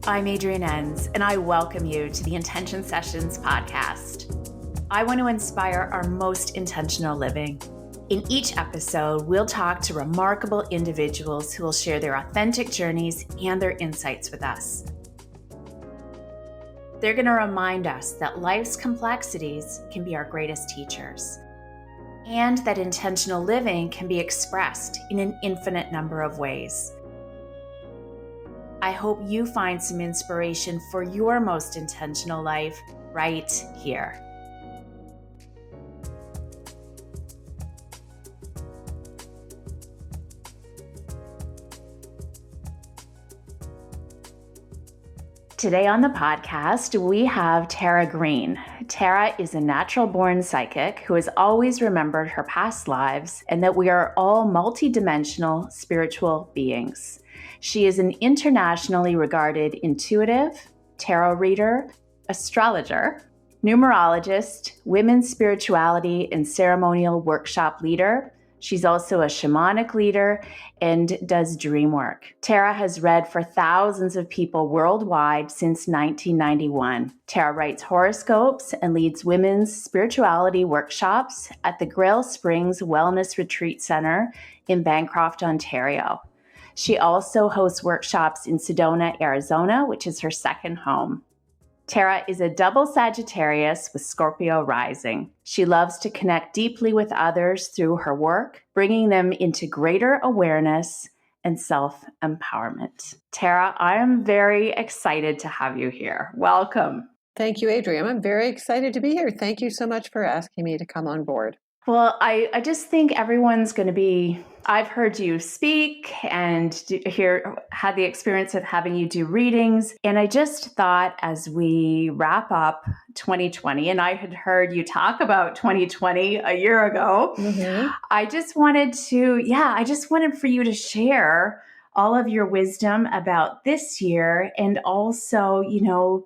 I'm Adrienne Enns, and I welcome you to the Intention Sessions podcast. I want to inspire our most intentional living. In each episode, we'll talk to remarkable individuals who will share their authentic journeys and their insights with us. They're going to remind us that life's complexities can be our greatest teachers, and that intentional living can be expressed in an infinite number of ways. I hope you find some inspiration for your most intentional life right here. Today on the podcast, we have Tara Greene. Tara is a natural-born psychic who has always remembered her past lives and that we are all multidimensional spiritual beings. She is an internationally regarded intuitive, tarot reader, astrologer, numerologist, women's spirituality and ceremonial workshop leader. She's also a shamanic leader and does dream work. Tara has read for thousands of people worldwide since 1991. Tara writes horoscopes and leads women's spirituality workshops at the Greene Springs Wellness Retreat Center in Bancroft, Ontario. She also hosts workshops in Sedona, Arizona, which is her second home. Tara is a double Sagittarius with Scorpio rising. She loves to connect deeply with others through her work, bringing them into greater awareness and self-empowerment. Tara, I am very excited to have you here. Welcome. Thank you, Adrienne. I'm very excited to be here. Thank you so much for asking me to come on board. Well, I just think everyone's going to be, I've heard you speak and had the experience of having you do readings. And I just thought as we wrap up 2020, and I had heard you talk about 2020 a year ago, I just wanted for you to share all of your wisdom about this year and also,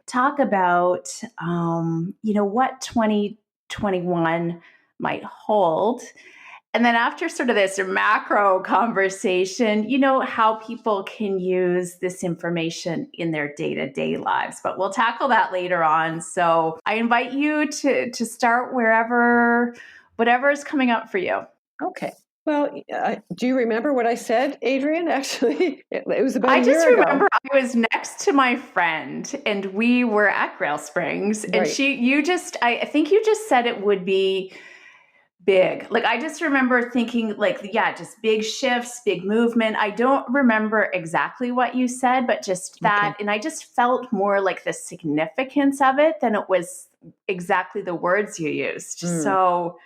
talk about, what 2021 might hold. And then after sort of this macro conversation, how people can use this information in their day-to-day lives. But we'll tackle that later on. So I invite you to start whatever is coming up for you. Okay. Well, do you remember what I said, Adrienne? Actually, it was about a year ago. I just remember I was next to my friend and we were at Greene Springs and right. I think you just said it would be big. Like, I just remember thinking just big shifts, big movement. I don't remember exactly what you said, but just that. Okay. And I just felt more like the significance of it than it was exactly the words you used. So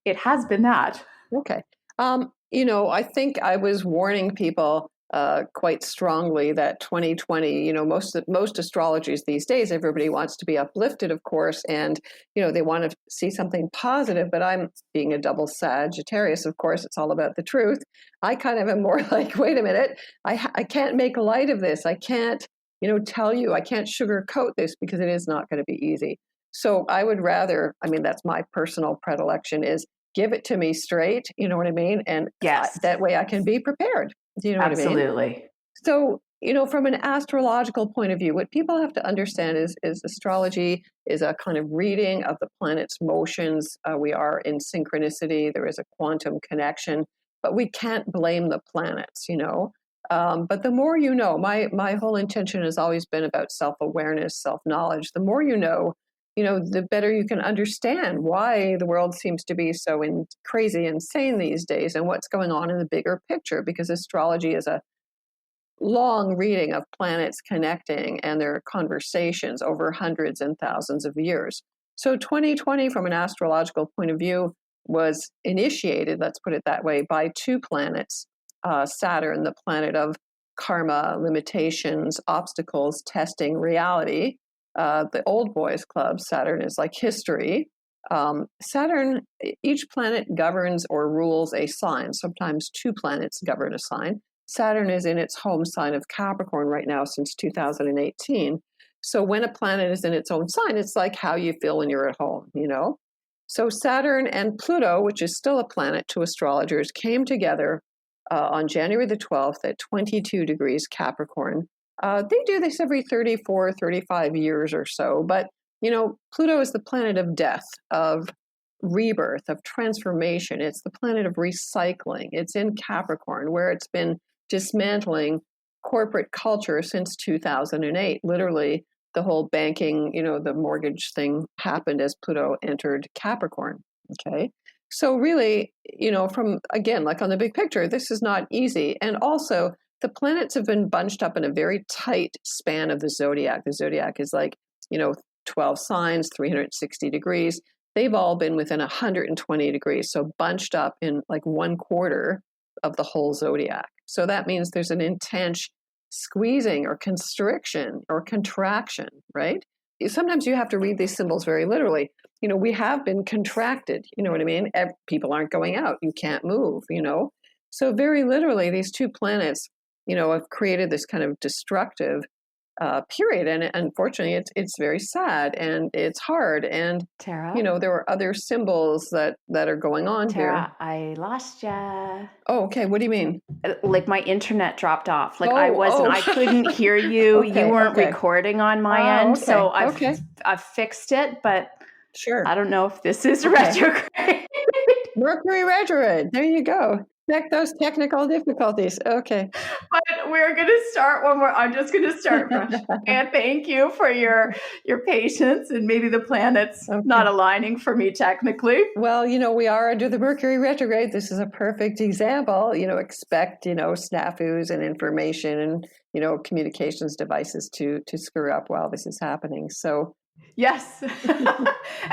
It has been that. Okay. I think I was warning people quite strongly that 2020, most astrologers these days, everybody wants to be uplifted, of course, and, they want to see something positive, but I'm being a double Sagittarius, of course, it's all about the truth. I kind of am more like, wait a minute, I can't make light of this. I can't, tell you, I can't sugarcoat this because it is not going to be easy. So I would rather, that's my personal predilection is give it to me straight, you know what I mean? And yes. That way I can be prepared. Do you know Absolutely. what I mean? So, from an astrological point of view, what people have to understand is astrology is a kind of reading of the planet's motions. We are in synchronicity. There is a quantum connection, but we can't blame the planets, But the more you know, my whole intention has always been about self-awareness, self-knowledge. The more you know, the better you can understand why the world seems to be so crazy insane these days and what's going on in the bigger picture, because astrology is a long reading of planets connecting and their conversations over hundreds and thousands of years. So 2020, from an astrological point of view, was initiated, let's put it that way, by two planets, Saturn, the planet of karma, limitations, obstacles, testing, reality. The old boys club, Saturn is like history. Saturn, each planet governs or rules a sign. Sometimes two planets govern a sign. Saturn is in its home sign of Capricorn right now since 2018. So when a planet is in its own sign, it's like how you feel when you're at home, So Saturn and Pluto, which is still a planet to astrologers, came together on January the 12th at 22 degrees Capricorn They do this every 34, 35 years or so. But, Pluto is the planet of death, of rebirth, of transformation. It's the planet of recycling. It's in Capricorn, where it's been dismantling corporate culture since 2008. Literally, the whole banking, the mortgage thing happened as Pluto entered Capricorn. Okay. So really, from, again, like on the big picture, this is not easy. And also, the planets have been bunched up in a very tight span of the zodiac. The zodiac is like, 12 signs, 360 degrees. They've all been within 120 degrees. So bunched up in like 1/4 of the whole zodiac. So that means there's an intense squeezing or constriction or contraction, right? Sometimes you have to read these symbols very literally. We have been contracted. You know what I mean? People aren't going out. You can't move, So very literally, these two planets, have created this kind of destructive period. And unfortunately, it's very sad and it's hard. And, Tara? there are other symbols that are going on Tara, here. I lost ya. Oh, okay. What do you mean? Like my internet dropped off. Like Oh. I couldn't hear you. Okay, You weren't okay. recording on my end. Okay, So okay. I've fixed it, but Sure. I don't know if this is Okay. retrograde. Mercury retrograde. There you go. Check those technical difficulties. Okay. But we're going to start one more. I'm just going to start fresh. And thank you for your patience, and maybe the planets not aligning for me technically. Well, we are under the Mercury retrograde. This is a perfect example. Expect, snafus and information and, communications devices to screw up while this is happening. So yes.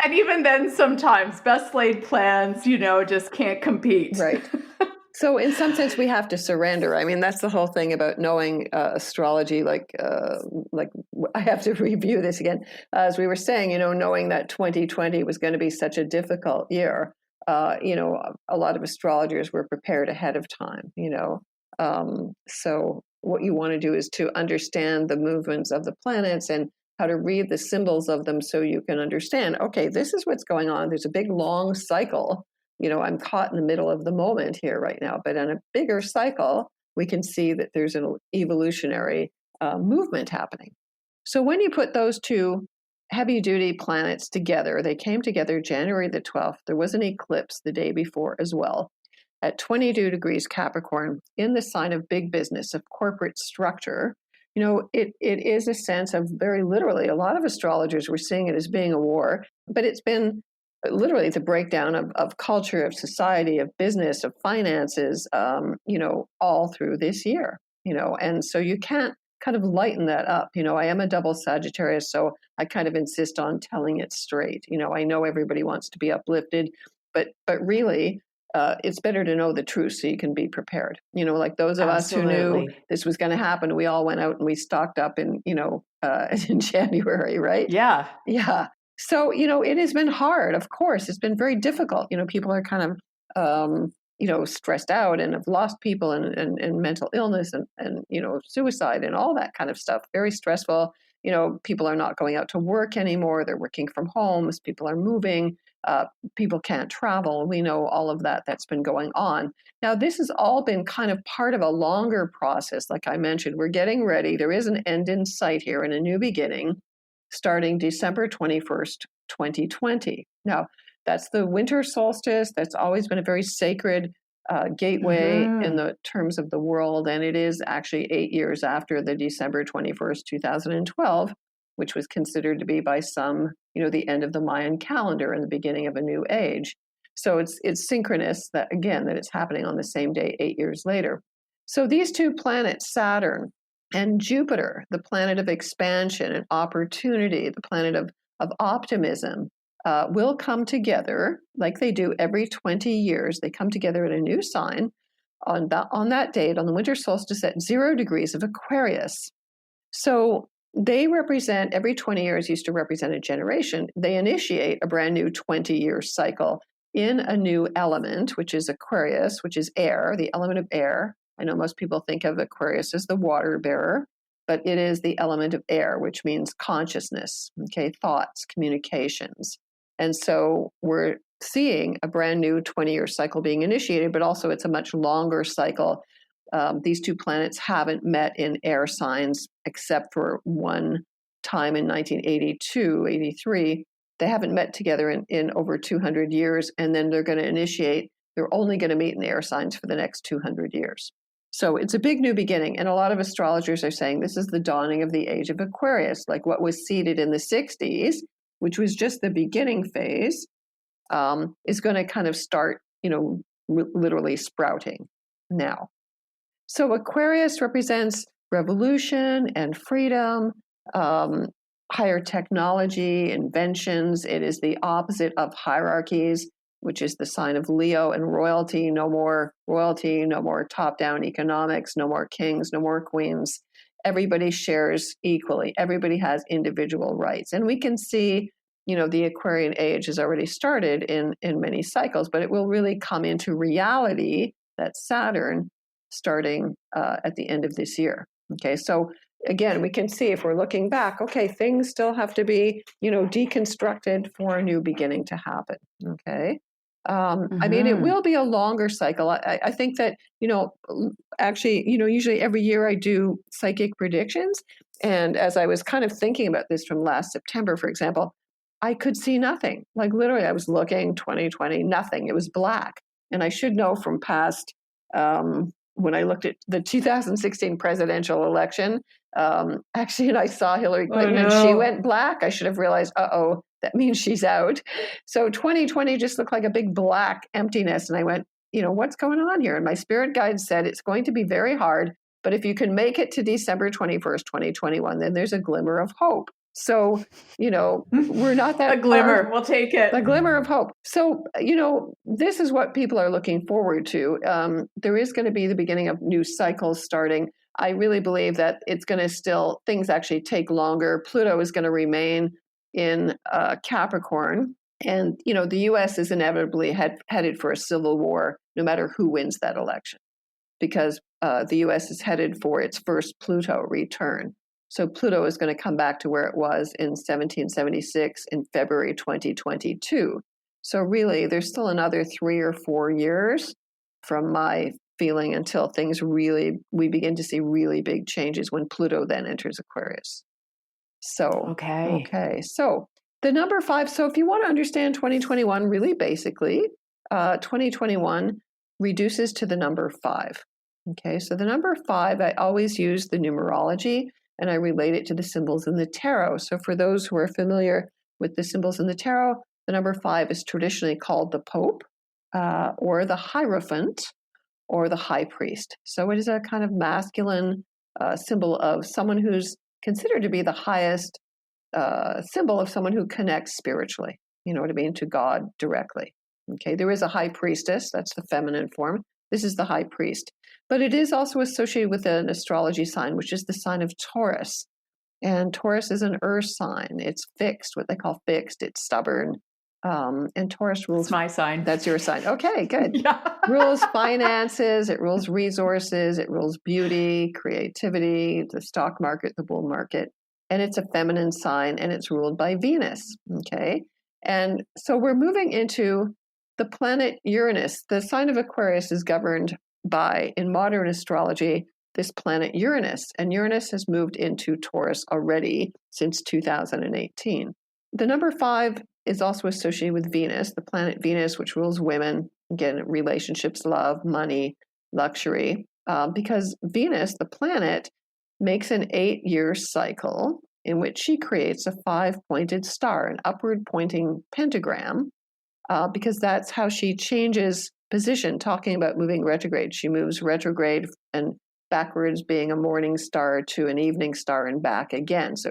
And even then, sometimes best laid plans, just can't compete. Right. So in some sense, we have to surrender. I mean, that's the whole thing about knowing astrology. Like I have to review this again. As we were saying, knowing that 2020 was going to be such a difficult year, a lot of astrologers were prepared ahead of time, So what you want to do is to understand the movements of the planets and how to read the symbols of them so you can understand, okay, this is what's going on. There's a big, long cycle. I'm caught in the middle of the moment here right now, but on a bigger cycle, we can see that there's an evolutionary movement happening. So when you put those two heavy-duty planets together, they came together January the 12th. There was an eclipse the day before as well, at 22 degrees Capricorn, in the sign of big business, of corporate structure. It is a sense of, very literally, a lot of astrologers were seeing it as being a war, but it's been literally the breakdown of culture, of society, of business, of finances, all through this year, and so you can't kind of lighten that up. I am a double Sagittarius, so I kind of insist on telling it straight. I know everybody wants to be uplifted, but really, it's better to know the truth so you can be prepared. Like those of us who knew this was going to happen, we all went out and we stocked up in, in January, right? Yeah. Yeah. So, it has been hard. Of course, it's been very difficult. People are kind of, stressed out and have lost people and mental illness and, suicide and all that kind of stuff. Very stressful. People are not going out to work anymore. They're working from homes. People are moving. People can't travel. We know all of that that's been going on. Now, this has all been kind of part of a longer process. Like I mentioned, we're getting ready. There is an end in sight here and a new beginning, starting December 21st, 2020. Now, that's the winter solstice. That's always been a very sacred gateway in the terms of the world. And it is actually 8 years after the December 21st, 2012, which was considered to be by some, the end of the Mayan calendar and the beginning of a new age. So it's synchronous that, again, that it's happening on the same day 8 years later. So these two planets, Saturn and Jupiter, the planet of expansion and opportunity, the planet of optimism, will come together like they do every 20 years. They come together in a new sign on that date, on the winter solstice at 0 degrees of Aquarius. So they represent, every 20 years used to represent a generation. They initiate a brand new 20-year cycle in a new element, which is Aquarius, which is air, the element of air. I know most people think of Aquarius as the water bearer, but it is the element of air, which means consciousness, thoughts, communications. And so we're seeing a brand new 20-year cycle being initiated, but also it's a much longer cycle. these two planets haven't met in air signs except for one time in 1982, 83. They haven't met together in over 200 years, and then they're going to initiate, they're only going to meet in air signs for the next 200 years. So it's a big new beginning, and a lot of astrologers are saying this is the dawning of the age of Aquarius, like what was seeded in the 60s, which was just the beginning phase, is going to kind of start, literally sprouting now. So Aquarius represents revolution and freedom, higher technology, inventions. It is the opposite of hierarchies, which is the sign of Leo and royalty. No more royalty, no more top-down economics, no more kings, no more queens. Everybody shares equally. Everybody has individual rights. And we can see, the Aquarian age has already started in many cycles, but it will really come into reality, that Saturn, starting at the end of this year. Okay, so again, we can see if we're looking back, okay, things still have to be, deconstructed for a new beginning to happen. Okay. I mean, it will be a longer cycle. I think that, actually, usually every year I do psychic predictions. And as I was kind of thinking about this from last September, for example, I could see nothing. Like literally, I was looking 2020, nothing. It was black. And I should know from past, when I looked at the 2016 presidential election, actually, and I saw Hillary Clinton and she went black, I should have realized, that means she's out. So 2020 just looked like a big black emptiness. And I went, what's going on here? And my spirit guide said, it's going to be very hard, but if you can make it to December 21st, 2021, then there's a glimmer of hope. So, we're not that a glimmer. We'll take it. A glimmer of hope. So, this is what people are looking forward to. There is going to be the beginning of new cycles starting. I really believe that it's going to things actually take longer. Pluto is going to remain in Capricorn. And, the U.S. is inevitably headed for a civil war, no matter who wins that election, because the U.S. is headed for its first Pluto return. So Pluto is going to come back to where it was in 1776 in February 2022. So really, there's still another 3 or 4 years from my feeling until we begin to see really big changes when Pluto then enters Aquarius. So, okay. So the number 5, so if you want to understand 2021 really basically, 2021 reduces to the number 5. Okay, so the number 5, I always use the numerology, and I relate it to the symbols in the tarot. So for those who are familiar with the symbols in the tarot, the number 5 is traditionally called the Pope, or the Hierophant, or the High Priest. So it is a kind of masculine symbol of someone who's considered to be the highest symbol of someone who connects spiritually, to God directly. Okay, there is a High Priestess, that's the feminine form. This is the High Priest. But it is also associated with an astrology sign, which is the sign of Taurus. And Taurus is an earth sign. It's fixed, what they call fixed. It's stubborn. And Taurus rules. That's my sign. That's your sign. Okay, good. Yeah. Rules finances. It rules resources. It rules beauty, creativity, the stock market, the bull market. And it's a feminine sign, and it's ruled by Venus. Okay. And so we're moving into the planet Uranus. The sign of Aquarius is governed by, in modern astrology, this planet Uranus. And Uranus has moved into Taurus already since 2018. The number 5 is also associated with Venus, the planet Venus, which rules women, again, relationships, love, money, luxury, because Venus, the planet, makes an 8-year cycle in which she creates a 5-pointed star, an upward pointing pentagram, because that's how she changes position, talking about moving retrograde. She moves retrograde and backwards, being a morning star, to an evening star and back again. So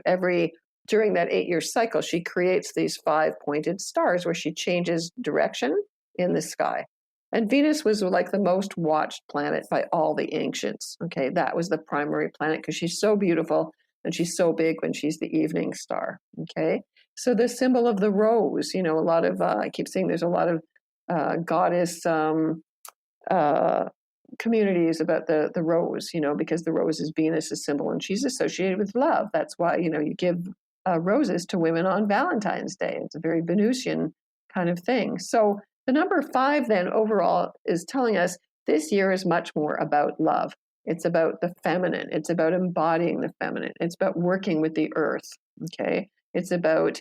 during that 8-year cycle, she creates these 5-pointed stars where she changes direction in the sky. And Venus was like the most watched planet by all the ancients. Okay, that was the primary planet because she's so beautiful and she's so big when she's the evening star. Okay, so the symbol of the rose, a lot of, I keep seeing there's a lot of goddess communities about the rose, because the rose is Venus's symbol and she's associated with love. That's why, you give roses to women on Valentine's Day. It's a very Venusian kind of thing. So the number 5 then overall is telling us this year is much more about love. It's about the feminine. It's about embodying the feminine. It's about working with the earth. Okay. It's about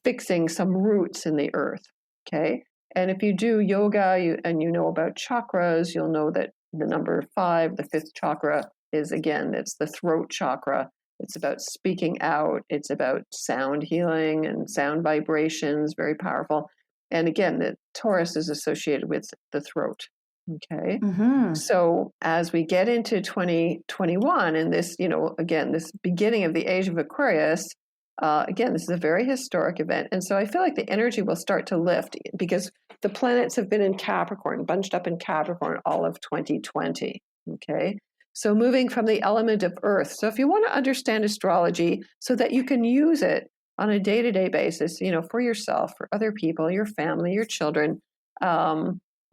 fixing some roots in the earth. Okay. And if you do yoga and you know about chakras, you'll know that the number 5, the 5th chakra, is again, it's the throat chakra. It's about speaking out. It's about sound healing and sound vibrations, very powerful. And again, the Taurus is associated with the throat. Okay. Mm-hmm. So as we get into 2021 and this, again, this beginning of the age of Aquarius, again, this is a very historic event. And so I feel like the energy will start to lift because the planets have been in Capricorn, bunched up in Capricorn all of 2020. Okay. So moving from the element of earth. So if you want to understand astrology so that you can use it on a day-to-day basis, for yourself, for other people, your family, your children,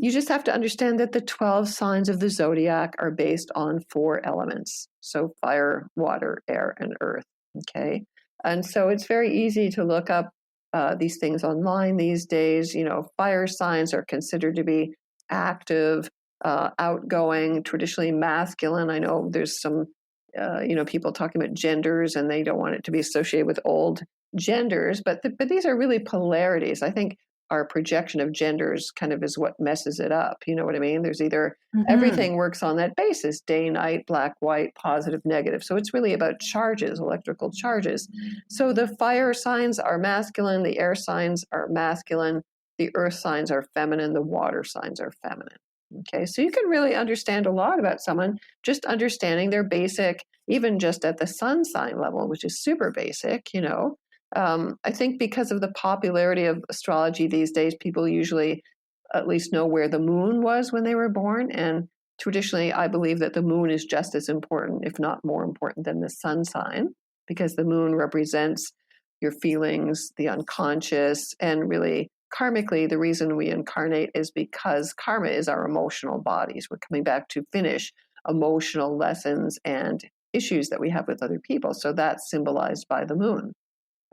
you just have to understand that the 12 signs of the zodiac are based on 4 elements. So fire, water, air, and earth. Okay. And so it's very easy to look up these things online these days. Fire signs are considered to be active, outgoing, traditionally masculine. I know there's some, people talking about genders and they don't want it to be associated with old genders, but these are really polarities. I think our projection of genders kind of is what messes it up. You know what I mean? There's either everything works on that basis, day, night, black, white, positive, negative. So it's really about charges, electrical charges. So the fire signs are masculine, the air signs are masculine, the earth signs are feminine, the water signs are feminine. Okay, so you can really understand a lot about someone just understanding their basic, even just at the sun sign level, which is super basic, I think because of the popularity of astrology these days, people usually at least know where the moon was when they were born. And traditionally, I believe that the moon is just as important, if not more important than the sun sign, because the moon represents your feelings, the unconscious, and really karmically, the reason we incarnate is because karma is our emotional bodies. We're coming back to finish emotional lessons and issues that we have with other people. So that's symbolized by the moon.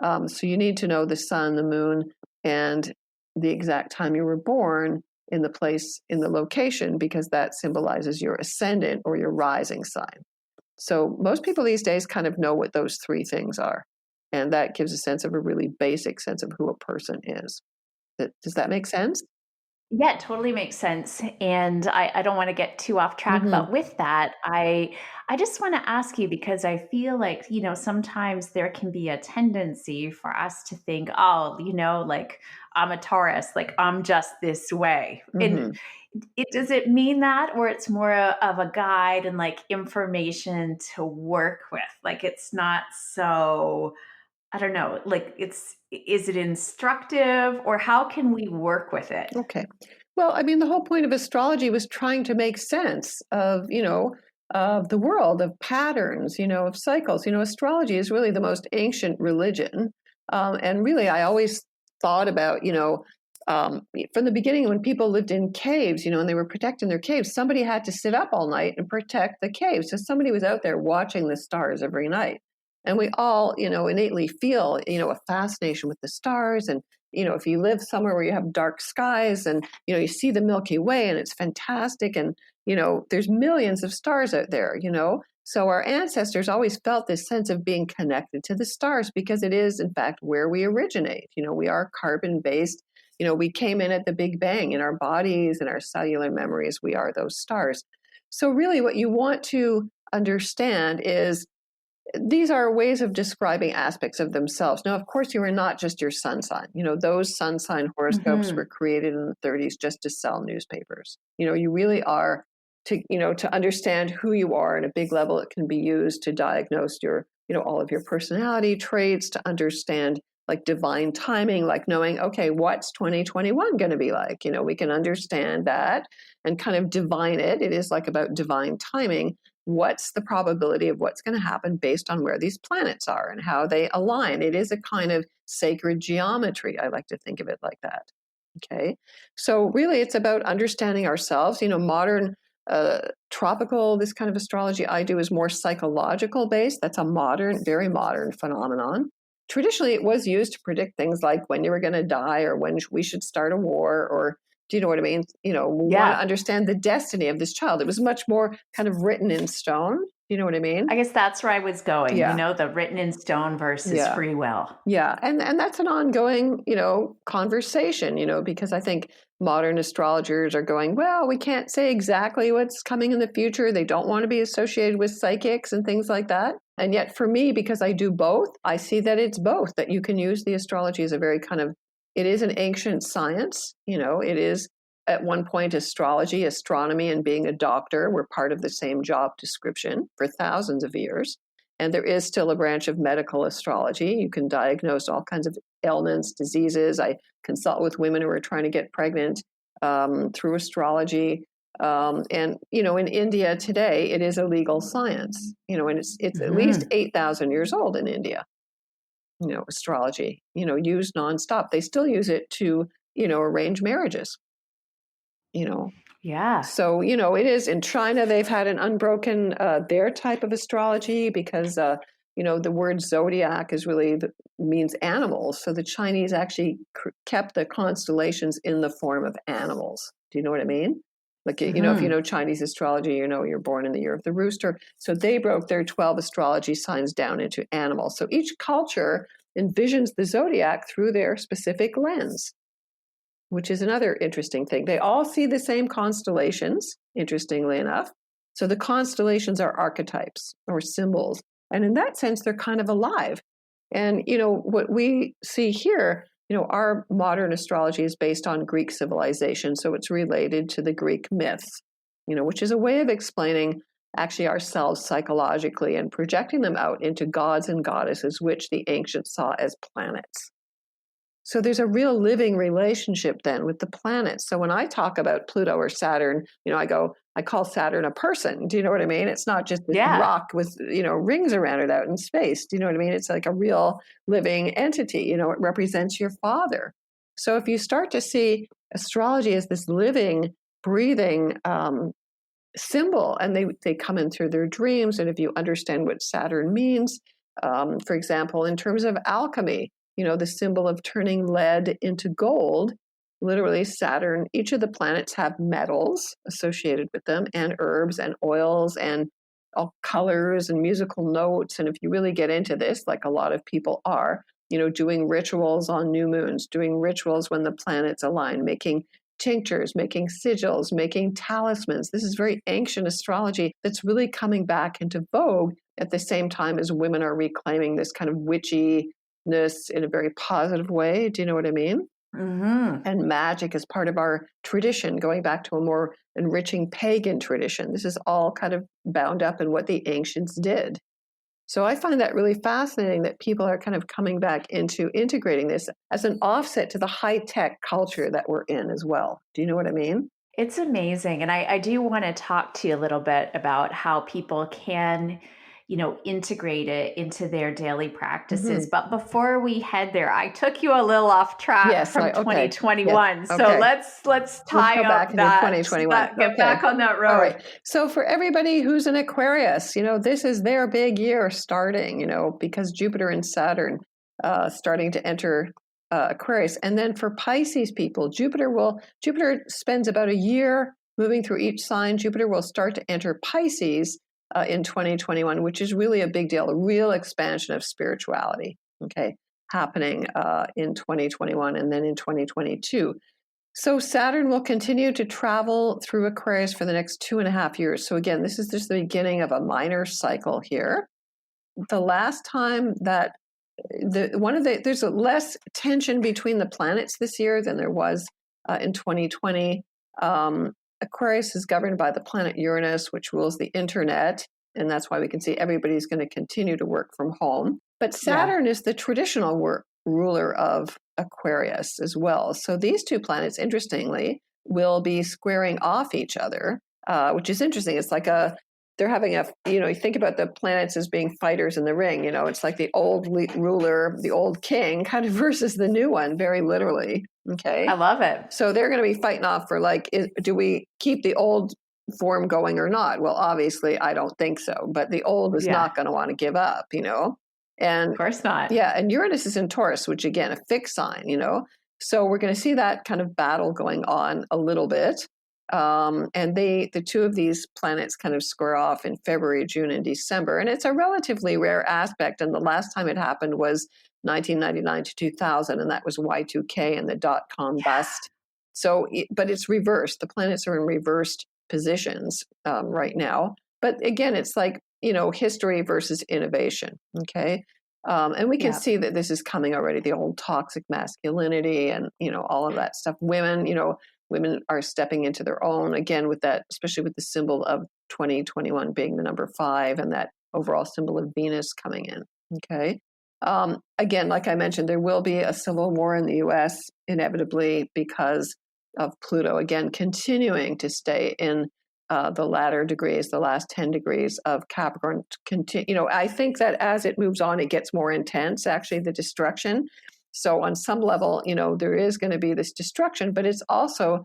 So you need to know the sun, the moon, and the exact time you were born in the place, in the location, because that symbolizes your ascendant or your rising sign. So most people these days kind of know what those 3 things are. And that gives a sense of a really basic sense of who a person is. Does that make sense? Yeah, it totally makes sense. And I don't want to get too off track, but with that, I just want to ask you because I feel like, sometimes there can be a tendency for us to think, oh, like I'm a Taurus, like I'm just this way. And does it mean that, or it's more of a guide and like information to work with? Like it's not so, I don't know, like is it instructive or how can we work with it? Okay. Well, I mean, the whole point of astrology was trying to make sense of, of the world, of patterns, of cycles. Astrology is really the most ancient religion. And really, I always thought about, from the beginning when people lived in caves, and they were protecting their caves, somebody had to sit up all night and protect the caves. So somebody was out there watching the stars every night. And we all, innately feel, a fascination with the stars. And, if you live somewhere where you have dark skies and, you see the Milky Way and it's fantastic. And, there's millions of stars out there, So our ancestors always felt this sense of being connected to the stars because it is, in fact, where we originate. We are carbon-based. We came in at the Big Bang in our bodies and our cellular memories. We are those stars. So really what you want to understand is these are ways of describing aspects of themselves. Now, of course, you are not just your sun sign. Those sun sign horoscopes were created in the 30s just to sell newspapers. You really are to understand who you are at a big level. It can be used to diagnose your, all of your personality traits, to understand like divine timing, like knowing, okay, what's 2021 going to be like? We can understand that and kind of divine it. It is like about divine timing. What's the probability of what's going to happen based on where these planets are and how they align? It is a kind of sacred geometry. I like to think of it like that. Okay. So really it's about understanding ourselves. Modern tropical, this kind of astrology I do is more psychological based. That's a modern, very modern phenomenon. Traditionally, it was used to predict things like when you were going to die or when we should start a war or, Do you know what I mean? We want to understand the destiny of this child. It was much more kind of written in stone. Do you know what I mean? I guess that's where I was going, Yeah. The written in stone versus free will. Yeah. And that's an ongoing, conversation, because I think modern astrologers are going, well, we can't say exactly what's coming in the future. They don't want to be associated with psychics and things like that. And yet for me, because I do both, I see that it's both, that you can use the astrology as a very it is an ancient science. It is at one point astrology, astronomy, and being a doctor were part of the same job description for thousands of years. And there is still a branch of medical astrology. You can diagnose all kinds of ailments, diseases. I consult with women who are trying to get pregnant through astrology. And in India today, it is a legal science. And it's at least 8,000 years old in India. Astrology. Used nonstop. They still use it to arrange marriages. Yeah. So, it is in China, they've had an unbroken, their type of astrology because, the word zodiac means animals. So the Chinese actually kept the constellations in the form of animals. Do you know what I mean? Like, if you know Chinese astrology, you're born in the year of the rooster. So they broke their 12 astrology signs down into animals. So each culture envisions the zodiac through their specific lens, which is another interesting thing. They all see the same constellations, interestingly enough. So the constellations are archetypes or symbols. And in that sense, they're kind of alive. And, what we see here, our modern astrology is based on Greek civilization. So it's related to the Greek myths, which is a way of explaining actually ourselves psychologically and projecting them out into gods and goddesses, which the ancients saw as planets. So there's a real living relationship then with the planets. So when I talk about Pluto or Saturn, I call Saturn a person. Do you know what I mean? It's not just this rock with, rings around it out in space. Do you know what I mean? It's like a real living entity. It represents your father. So if you start to see astrology as this living, breathing symbol, and they come in through their dreams, and if you understand what Saturn means, for example, in terms of alchemy, the symbol of turning lead into gold, literally Saturn, each of the planets have metals associated with them and herbs and oils and all colors and musical notes. And if you really get into this, like a lot of people are, doing rituals on new moons, doing rituals when the planets align, making tinctures, making sigils, making talismans. This is very ancient astrology that's really coming back into vogue at the same time as women are reclaiming this kind of witchy in a very positive way. Do you know what I mean? Mm-hmm. And magic is part of our tradition, going back to a more enriching pagan tradition. This is all kind of bound up in what the ancients did. So I find that really fascinating that people are kind of coming back into integrating this as an offset to the high-tech culture that we're in as well. Do you know what I mean? It's amazing. And I do want to talk to you a little bit about how people can integrate it into their daily practices. But before we head there, I took you a little off track from 2021. Yes. So let's tie up that 2021. Get back on that road. All right. So for everybody who's an Aquarius, this is their big year starting, because Jupiter and Saturn starting to enter Aquarius. And then for Pisces people, Jupiter spends about a year moving through each sign. Jupiter will start to enter Pisces in 2021, which is really a big deal, a real expansion of spirituality, happening in 2021 and then in 2022. So Saturn will continue to travel through Aquarius for the next 2.5 years. So again, this is just the beginning of a minor cycle here. The last time that there's a less tension between the planets this year than there was in 2020. Aquarius is governed by the planet Uranus, which rules the internet, and that's why we can see everybody's going to continue to work from home. But Saturn is the traditional ruler of Aquarius as well. So these two planets, interestingly, will be squaring off each other, which is interesting. It's like they're having you think about the planets as being fighters in the ring. It's like the old ruler, the old king, kind of versus the new one, very literally. Okay. I love it. So they're going to be fighting off for do we keep the old form going or not? Well, obviously, I don't think so. But the old is not going to want to give up, And of course not. Yeah. And Uranus is in Taurus, which again, a fixed sign, So we're going to see that kind of battle going on a little bit. And the two of these planets kind of square off in February, June, and December. And it's a relatively rare aspect. And the last time it happened was 1999 to 2000, and that was Y2K and the dot-com bust. So, but it's reversed. The planets are in reversed positions right now. But again, it's like, history versus innovation. Okay. And we can see that this is coming already, the old toxic masculinity and, all of that stuff. Women are stepping into their own again with that, especially with the symbol of 2021 being the number 5 and that overall symbol of Venus coming in. Okay. Again, like I mentioned, there will be a civil war in the US inevitably because of Pluto, again, continuing to stay in the latter degrees, the last 10 degrees of Capricorn. I think that as it moves on, it gets more intense, actually, the destruction. So on some level, there is going to be this destruction, but it's also,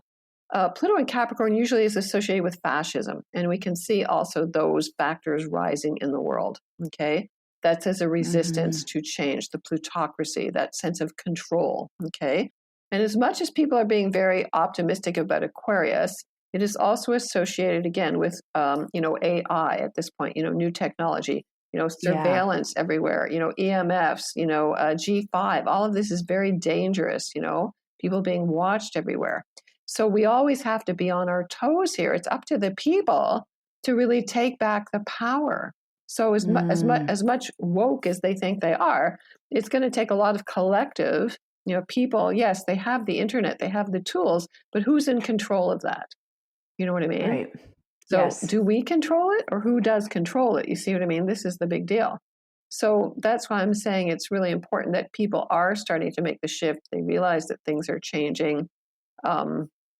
Pluto in Capricorn usually is associated with fascism. And we can see also those factors rising in the world, okay? That's as a resistance to change, the plutocracy, that sense of control, okay? And as much as people are being very optimistic about Aquarius, it is also associated again with, AI at this point, new technology, surveillance everywhere, EMFs, G5, all of this is very dangerous, people being watched everywhere. So we always have to be on our toes here. It's up to the people to really take back the power. So as much woke as they think they are, it's going to take a lot of collective, people. Yes, they have the internet, they have the tools, but who's in control of that? You know what I mean? Right. So Yes. Do we control it or who does control it? You see what I mean? This is the big deal. So that's why I'm saying it's really important that people are starting to make the shift. They realize that things are changing.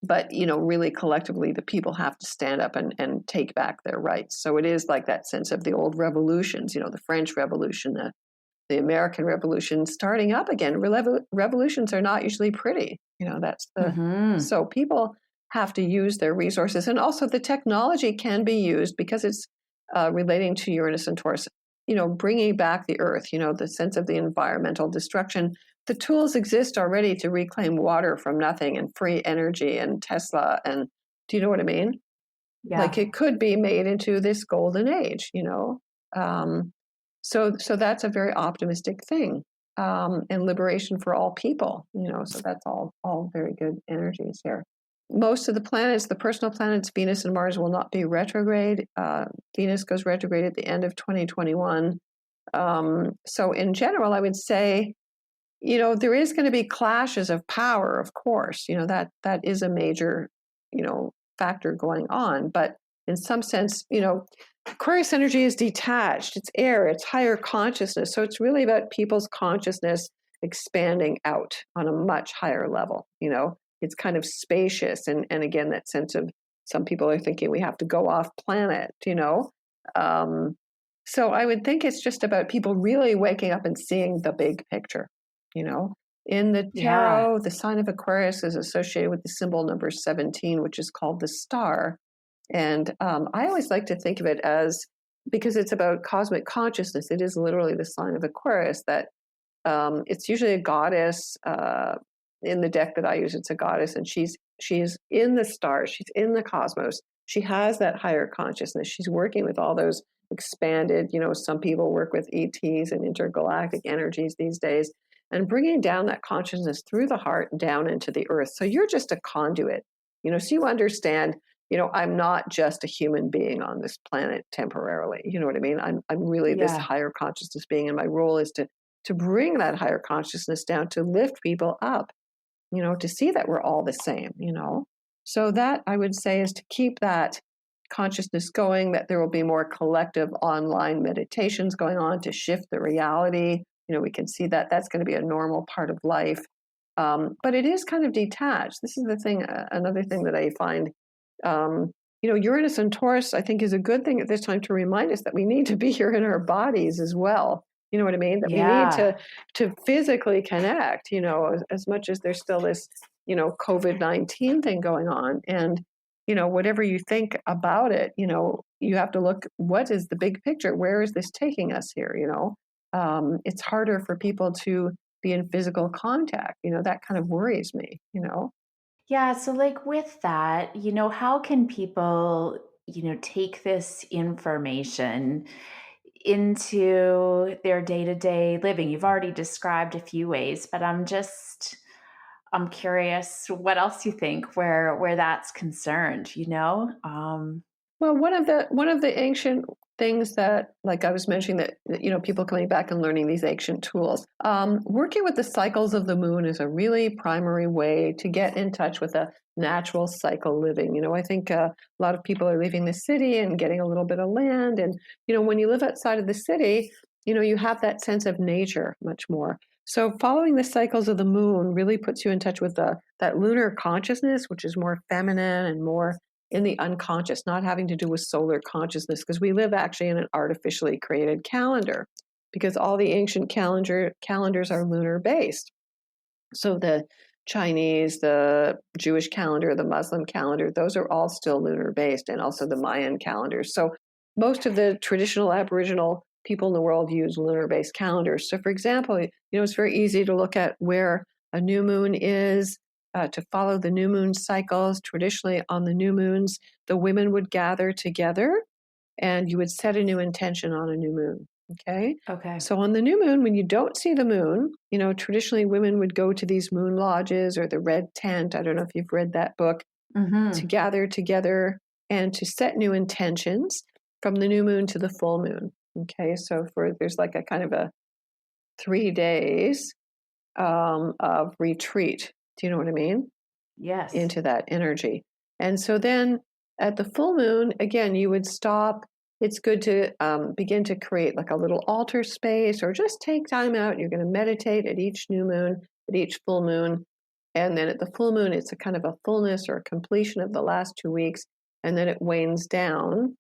But, really collectively, the people have to stand up and take back their rights. So it is like that sense of the old revolutions, the French Revolution, the American Revolution starting up again. Revolutions are not usually pretty. That's the, so people have to use their resources. And also the technology can be used because it's relating to Uranus and Taurus, bringing back the earth, the sense of the environmental destruction. The tools exist already to reclaim water from nothing and free energy and Tesla. And do you know what I mean? Yeah. Like it could be made into this golden age, So that's a very optimistic thing. And liberation for all people, so that's all very good energies here. Most of the planets, the personal planets, Venus and Mars, will not be retrograde. Venus goes retrograde at the end of 2021. So in general, I would say, there is going to be clashes of power, of course. That is a major, factor going on. But in some sense, Aquarius energy is detached. It's air. It's higher consciousness. So it's really about people's consciousness expanding out on a much higher level. It's kind of spacious. And again, that sense of some people are thinking we have to go off planet, So I would think it's just about people really waking up and seeing the big picture, In the tarot, the sign of Aquarius is associated with the symbol number 17, which is called the star. And I always like to think of it as, because it's about cosmic consciousness, it is literally the sign of Aquarius, that it's usually a goddess. In the deck that I use, it's a goddess, and she's in the stars, she's in the cosmos. She has that higher consciousness. She's working with all those expanded, some people work with ETs and intergalactic energies these days, and bringing down that consciousness through the heart down into the earth. So you're just a conduit, so you understand, I'm not just a human being on this planet temporarily. You know what I mean? I'm really this higher consciousness being, and my role is to bring that higher consciousness down, to lift people up, to see that we're all the same, So that, I would say, is to keep that consciousness going, that there will be more collective online meditations going on to shift the reality. We can see that that's going to be a normal part of life. But it is kind of detached. This is the thing, another thing that I find, Uranus and Taurus, I think, is a good thing at this time to remind us that we need to be here in our bodies as well. You know what I mean? That we need to physically connect, as much as there's still this, COVID-19 thing going on. And, whatever you think about it, you have to look, what is the big picture? Where is this taking us here? It's harder for people to be in physical contact. That kind of worries me. Yeah, so like with that, how can people, take this information into their day-to-day living? You've already described a few ways, but I'm curious what else you think where that's concerned. Well, one of the ancient things that, like I was mentioning, that people coming back and learning these ancient tools, working with the cycles of the moon is a really primary way to get in touch with a natural cycle living. I think a lot of people are leaving the city and getting a little bit of land, and when you live outside of the city, you have that sense of nature much more. So following the cycles of the moon really puts you in touch with that lunar consciousness, which is more feminine and more in the unconscious, not having to do with solar consciousness, because we live actually in an artificially created calendar, because all the ancient calendars are lunar based. So the Chinese, the Jewish calendar, the Muslim calendar, those are all still lunar based, and also the Mayan calendars. So most of the traditional Aboriginal people in the world use lunar based calendars. So for example, it's very easy to look at where a new moon is, to follow the new moon cycles. Traditionally, on the new moons, the women would gather together and you would set a new intention on a new moon. Okay. Okay. So on the new moon, when you don't see the moon, traditionally women would go to these moon lodges or the red tent. I don't know if you've read that book, to gather together and to set new intentions from the new moon to the full moon. Okay. So there's like a kind of a 3 days of retreat. Do you know what I mean? Yes. Into that energy. And so then at the full moon, again, you would stop. It's good to begin to create like a little altar space, or just take time out. You're going to meditate at each new moon, at each full moon. And then at the full moon, it's a kind of a fullness or a completion of the last 2 weeks. And then it wanes down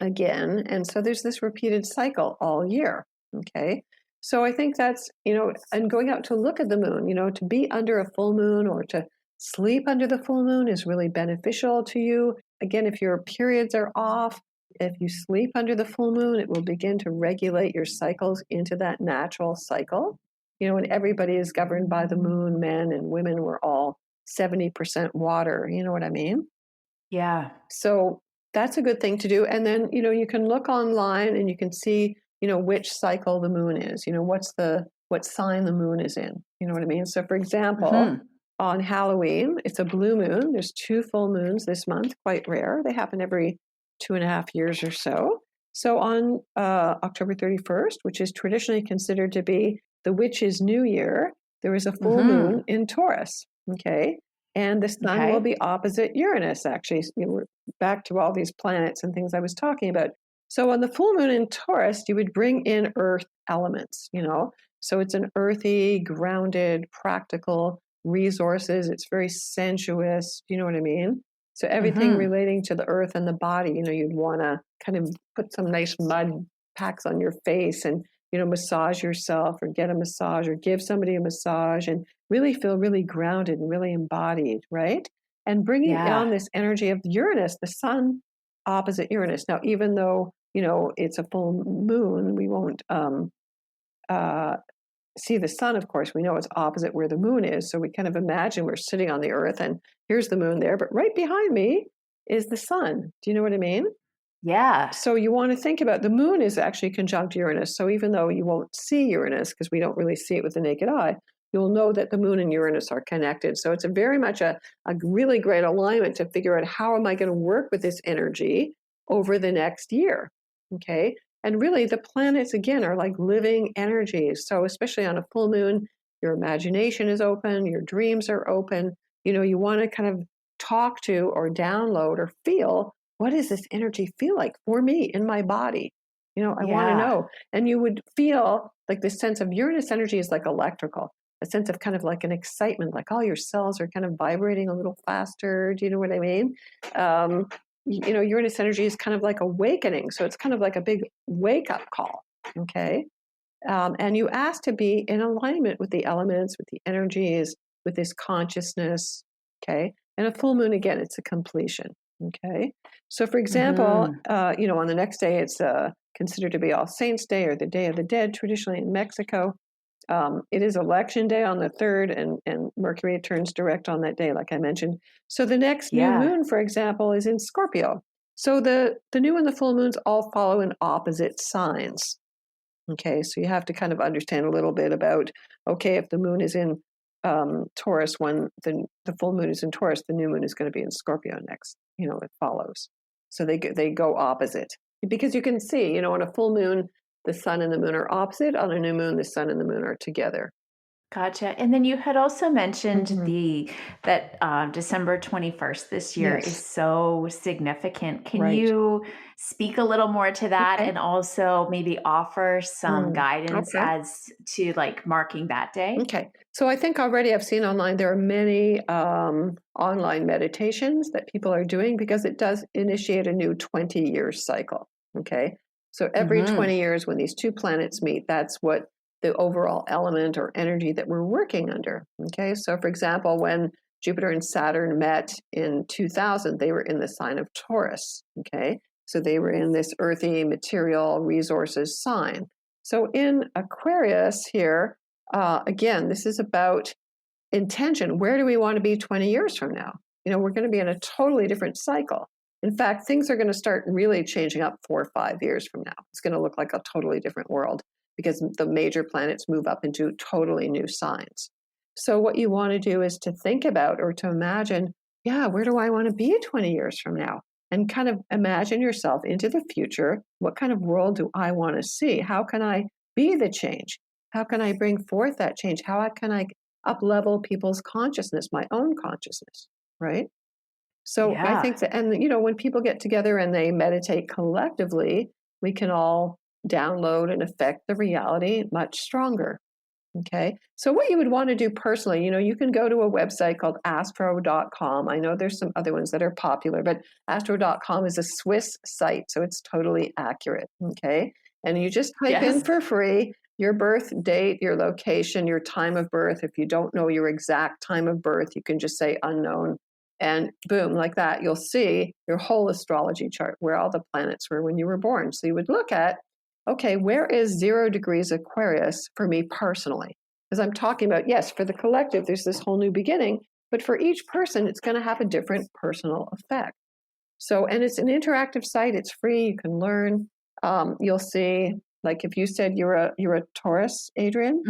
again. And so there's this repeated cycle all year. Okay. So I think that's, and going out to look at the moon, to be under a full moon or to sleep under the full moon is really beneficial to you. Again, if your periods are off, if you sleep under the full moon, it will begin to regulate your cycles into that natural cycle. And everybody is governed by the moon. Men and women were all 70% water. You know what I mean? Yeah. So that's a good thing to do. And then, you can look online and you can see, which cycle the moon is, what sign the moon is in. You know what I mean? So for example, on Halloween, it's a blue moon. There's 2 full moons this month, quite rare. They happen every 2.5 years or so. So on October 31st, which is traditionally considered to be the witch's new year, there is a full moon in Taurus. Okay. And the sun will be opposite Uranus, actually. We're back to all these planets and things I was talking about. So on the full moon in Taurus, you would bring in earth elements, So it's an earthy, grounded, practical resources. It's very sensuous. Do you know what I mean? So everything relating to the earth and the body, you'd want to kind of put some nice mud packs on your face and, massage yourself or get a massage or give somebody a massage and really feel really grounded and really embodied, right? And bringing on this energy of Uranus, the sun opposite Uranus. Now, even though, it's a full moon, we won't see the sun, of course. We know it's opposite where the moon is. So we kind of imagine we're sitting on the earth and here's the moon there, but right behind me is the sun. Do you know what I mean? Yeah. So you want to think about the moon is actually conjunct Uranus. So even though you won't see Uranus because we don't really see it with the naked eye, you'll know that the moon and Uranus are connected. So it's very much a really great alignment to figure out how am I going to work with this energy over the next year. Okay. And really the planets, again, are like living energies. So especially on a full moon, your imagination is open, your dreams are open. You want to kind of talk to or download or feel, what does this energy feel like for me in my body? I want to know. And you would feel like this sense of Uranus energy is like electrical, a sense of kind of like an excitement, like all your cells are kind of vibrating a little faster. Do you know what I mean? Uranus energy is kind of like awakening. So it's kind of like a big wake up call. Okay. And you ask to be in alignment with the elements, with the energies, with this consciousness. Okay. And a full moon, again, it's a completion. Okay. So for example, on the next day, it's considered to be All Saints Day or the Day of the Dead, traditionally in Mexico. It is election day on the 3rd, and Mercury turns direct on that day, like I mentioned. So the next new Yeah. moon, for example, is in Scorpio. So the new and the full moons all follow in opposite signs. Okay, so you have to kind of understand a little bit about, okay, if the moon is in Taurus when the full moon is in Taurus, the new moon is going to be in Scorpio next. It follows. So they go opposite. Because you can see, on a full moon, the sun and the moon are opposite. On a new moon, the sun and the moon are together. Gotcha. And then you had also mentioned Mhm. that December 21st this year is Yes, so significant. Can right. you speak a little more to that Okay. and also maybe offer some guidance Okay. as to like marking that day? Okay. So I think already I've seen online there are many online meditations that people are doing because it does initiate a new 20-year cycle. Okay. So every Hmm. 20 years when these two planets meet, that's what the overall element or energy that we're working under. Okay. So for example, when Jupiter and Saturn met in 2000, they were in the sign of Taurus. Okay. So they were in this earthy material resources sign. So in Aquarius here, again, this is about intention. Where do we want to be 20 years from now? We're going to be in a totally different cycle. In fact, things are going to start really changing up 4 or 5 years from now. It's going to look like a totally different world because the major planets move up into totally new signs. So, what you want to do is to think about or to imagine, yeah, where do I want to be 20 years from now? And kind of imagine yourself into the future. What kind of world do I want to see? How can I be the change? How can I bring forth that change? How can I up level people's consciousness, my own consciousness, right? So I Yeah. think that, and when people get together and they meditate collectively, we can all download and affect the reality much stronger. Okay. So what you would want to do personally, you can go to a website called astro.com. I know there's some other ones that are popular, but astro.com is a Swiss site, so it's totally accurate. Okay. And you just type in Yes. for free your birth date, your location, your time of birth. If you don't know your exact time of birth, you can just say unknown. And boom, like that, you'll see your whole astrology chart where all the planets were when you were born. So you would look at, okay, where is 0 degrees Aquarius for me personally? Because I'm talking about, yes, for the collective, there's this whole new beginning, but for each person, it's going to have a different personal effect. So, and it's an interactive site. It's free. You can learn. You'll see, like if you said you're a Taurus, Adrian,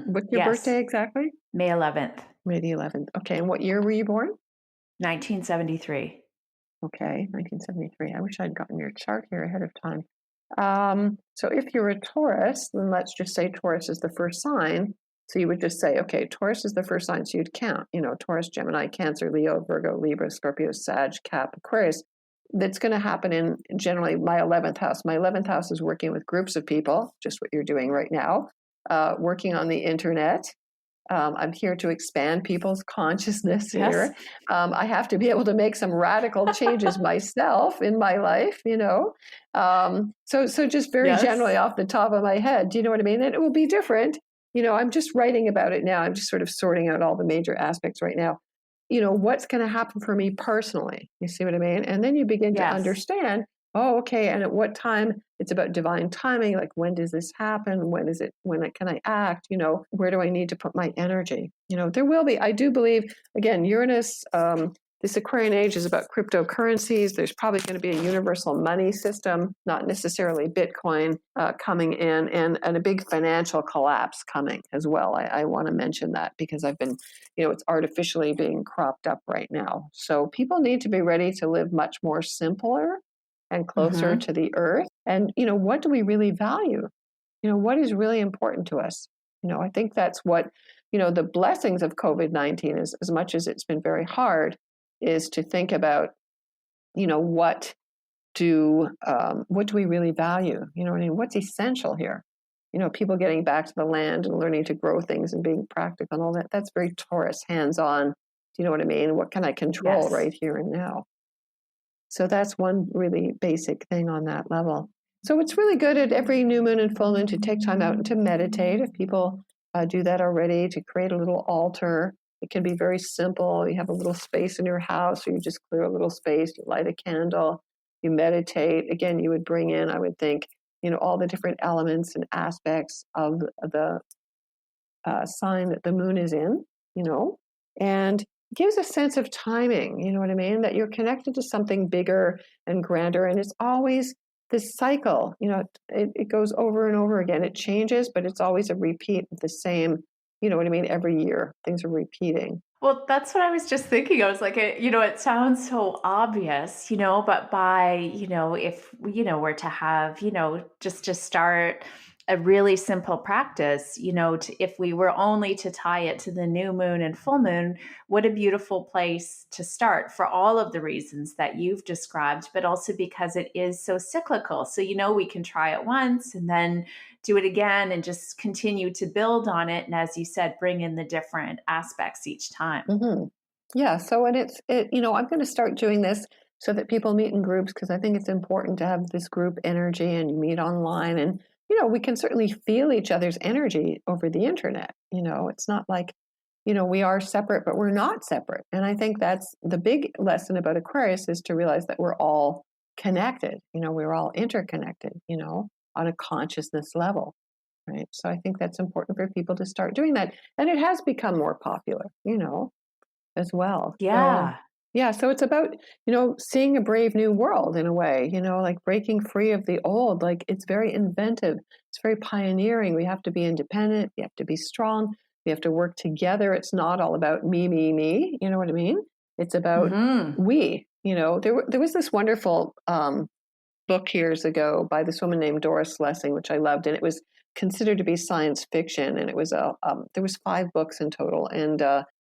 what's your Yes. birthday exactly? May 11th, May the 11th. Okay, and what year were you born? 1973. Okay, 1973. I wish I'd gotten your chart here ahead of time. So if you're a Taurus, then let's just say Taurus is the first sign. So you would just say, okay, Taurus is the first sign. So you'd count, Taurus, Gemini, Cancer, Leo, Virgo, Libra, Scorpio, Sag, Cap, Aquarius. That's going to happen in generally my 11th house. My 11th house is working with groups of people, just what you're doing right now, working on the internet. I'm here to expand people's consciousness Yes. here. I have to be able to make some radical changes myself in my life, So just very generally Yes. off the top of my head, do you know what I mean? And it will be different. I'm just writing about it now. I'm just sort of sorting out all the major aspects right now. What's going to happen for me personally? You see what I mean? And then you begin to Yes. understand, oh, okay. And at what time? It's about divine timing. Like, when does this happen? Can I act? Where do I need to put my energy? There will be, I do believe, again, Uranus, this Aquarian age is about cryptocurrencies. There's probably going to be a universal money system, not necessarily Bitcoin, coming in, and a big financial collapse coming as well. I want to mention that because I've been, it's artificially being cropped up right now. So people need to be ready to live much more simpler and closer Hmm. to the earth. And, what do we really value? What is really important to us? I think that's what, the blessings of COVID-19 is, as much as it's been very hard, is to think about, what do we really value? What I mean? What's essential here? People getting back to the land and learning to grow things and being practical and all that. That's very Taurus, hands-on. Do you know what I mean? What can I control Yes. right here and now? So that's one really basic thing on that level. So it's really good at every new moon and full moon to take time out and to meditate. If people do that already, to create a little altar. It can be very simple. You have a little space in your house, or you just clear a little space, you light a candle, you meditate. Again, you would bring in, I would think, all the different elements and aspects of the sign that the moon is in, and gives a sense of timing, you know what I mean? That you're connected to something bigger and grander, and it's always this cycle, it goes over and over again. It changes, but it's always a repeat of the same, you know what I mean? Every year, things are repeating. Well, that's what I was just thinking. I was like, it sounds so obvious, but if, were to have, just to start a really simple practice, if we were only to tie it to the new moon and full moon, what a beautiful place to start for all of the reasons that you've described, but also because it is so cyclical. So, we can try it once and then do it again and just continue to build on it. And as you said, bring in the different aspects each time. Mm-hmm. Yeah. So, and I'm going to start doing this so that people meet in groups, because I think it's important to have this group energy, and you meet online, and, we can certainly feel each other's energy over the internet. It's not like, we are separate, but we're not separate. And I think that's the big lesson about Aquarius, is to realize that we're all connected. We're all interconnected, on a consciousness level. Right. So I think that's important for people to start doing that. And it has become more popular, as well. Yeah. So it's about, seeing a brave new world in a way, like breaking free of the old. Like, it's very inventive. It's very pioneering. We have to be independent. We have to be strong. We have to work together. It's not all about me, me, me. You know what I mean? It's about we. There was this wonderful book years ago by this woman named Doris Lessing, which I loved, and it was considered to be science fiction. And it was there was 5 books in total, and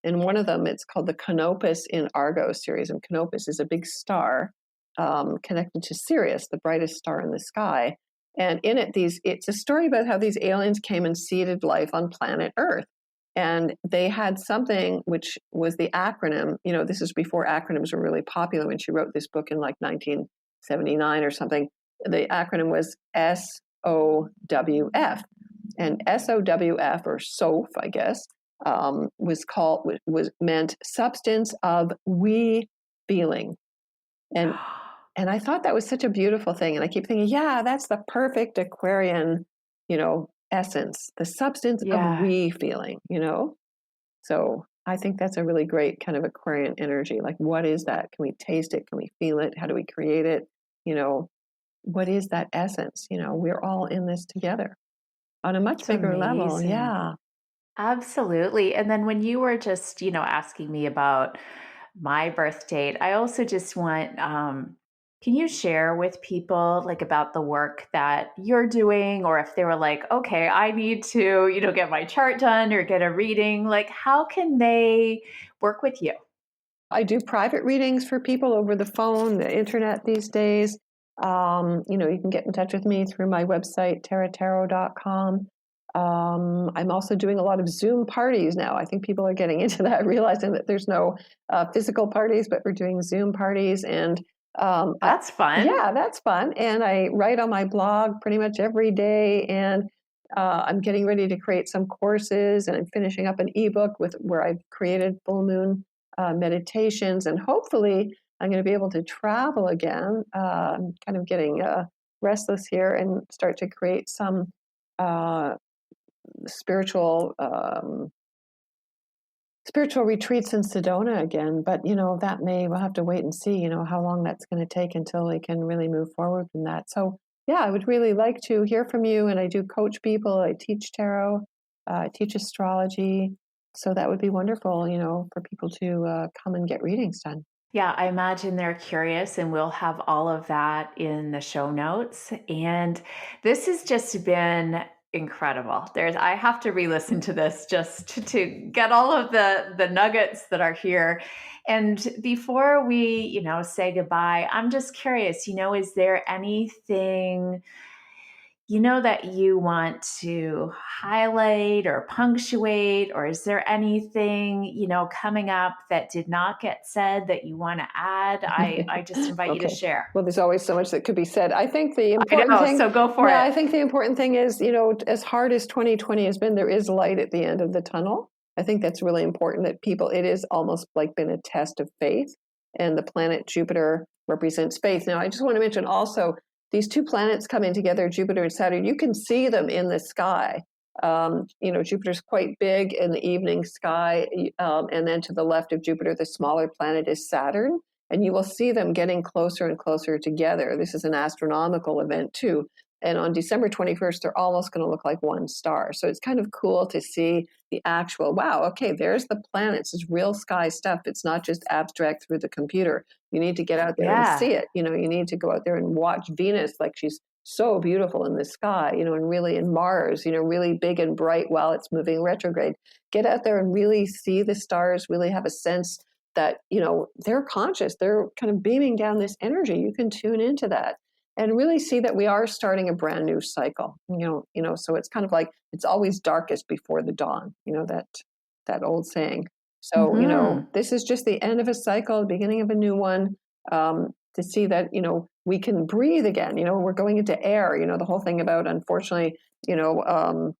in one of them, it's called the Canopus in Argo series. And Canopus is a big star connected to Sirius, the brightest star in the sky. And in it, it's a story about how these aliens came and seeded life on planet Earth. And they had something which was the acronym. This is before acronyms were really popular, when she wrote this book in like 1979 or something. The acronym was SOWF. And SOWF, or SOF, I guess, meant substance of we feeling. And I thought that was such a beautiful thing. And I keep thinking, yeah, that's the perfect Aquarian, essence, the substance of we feeling, So I think that's a really great kind of Aquarian energy. Like, what is that? Can we taste it? Can we feel it? How do we create it? What is that essence? We're all in this together on a much bigger level. Yeah. Absolutely. And then when you were just, asking me about my birth date, I also just want, can you share with people like about the work that you're doing, or if they were like, okay, I need to, get my chart done or get a reading, like how can they work with you? I do private readings for people over the phone, the internet these days. You can get in touch with me through my website, taratarot.com. I'm also doing a lot of Zoom parties now. I think people are getting into that, realizing that there's no physical parties, but we're doing Zoom parties. And that's fun. Yeah, that's fun. And I write on my blog pretty much every day. And I'm getting ready to create some courses, and I'm finishing up an ebook where I've created full moon meditations. And hopefully I'm going to be able to travel again. I'm kind of getting restless here, and start to create some spiritual retreats in Sedona again. But we'll have to wait and see how long that's going to take until we can really move forward from that. So yeah, I would really like to hear from you. And I do coach people. I teach tarot. I teach astrology. So that would be wonderful, for people to come and get readings done. Yeah, I imagine they're curious, and we'll have all of that in the show notes. And this has just been incredible. I have to re-listen to this just to get all of the nuggets that are here. And before we, say goodbye, I'm just curious, is there anything that you want to highlight or punctuate, or is there anything, coming up that did not get said that you want to add? I just invite you to share. Well, there's always so much that could be said. I think the important thing, so go for it. I think the important thing is, as hard as 2020 has been, there is light at the end of the tunnel. I think that's really important, that it is almost like been a test of faith, and the planet Jupiter represents faith. Now, I just want to mention also, these 2 planets coming together, Jupiter and Saturn, you can see them in the sky Jupiter's quite big in the evening sky. And then to the left of Jupiter, the smaller planet is Saturn. And you will see them getting closer and closer together. This is an astronomical event too. And on December 21st, they're almost going to look like one star. So it's kind of cool to see the actual, wow, okay, there's the planets. It's real sky stuff. It's not just abstract through the computer. You need to get out there and see it. You need to go out there and watch Venus like she's so beautiful in the sky, and really in Mars, really big and bright while it's moving retrograde. Get out there and really see the stars, really have a sense that, they're conscious. They're kind of beaming down this energy. You can tune into that. And really see that we are starting a brand new cycle, so it's kind of like it's always darkest before the dawn, that old saying. So, this is just the end of a cycle, the beginning of a new one, to see that, we can breathe again, we're going into air, the whole thing about, unfortunately, the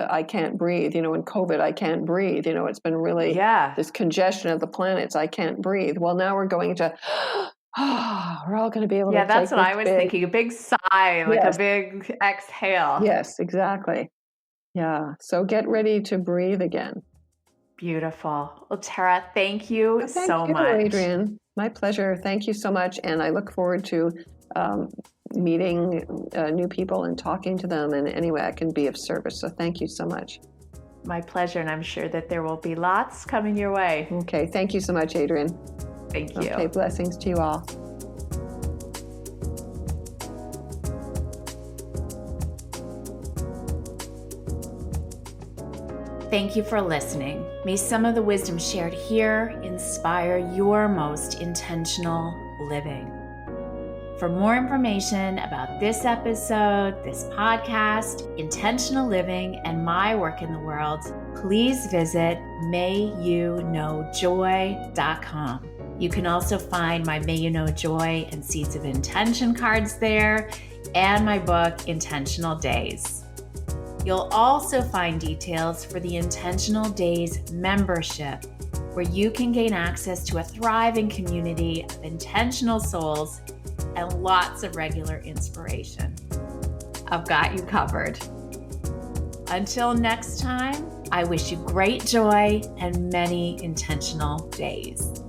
I can't breathe, in COVID, I can't breathe, it's been really this congestion of the planets, I can't breathe. Well, now we're going to, we're all going to be able to take that's what I was thinking, a big sigh, like a big exhale. Yes, exactly. Yeah, so get ready to breathe again. Beautiful. Well, Tara, thank you so much. Adrienne, my pleasure. Thank you so much. And I look forward to meeting new people and talking to them in any way I can be of service. So thank you so much. My pleasure. And I'm sure that there will be lots coming your way. Okay. Thank you so much, Adrienne. Thank you. Okay. Blessings to you all. Thank you for listening. May some of the wisdom shared here inspire your most intentional living. For more information about this episode, this podcast, intentional living, and my work in the world, please visit mayyouknowjoy.com. You can also find my May You Know Joy and Seeds of Intention cards there, and my book, Intentional Days. You'll also find details for the Intentional Days membership, where you can gain access to a thriving community of intentional souls and lots of regular inspiration. I've got you covered. Until next time, I wish you great joy and many intentional days.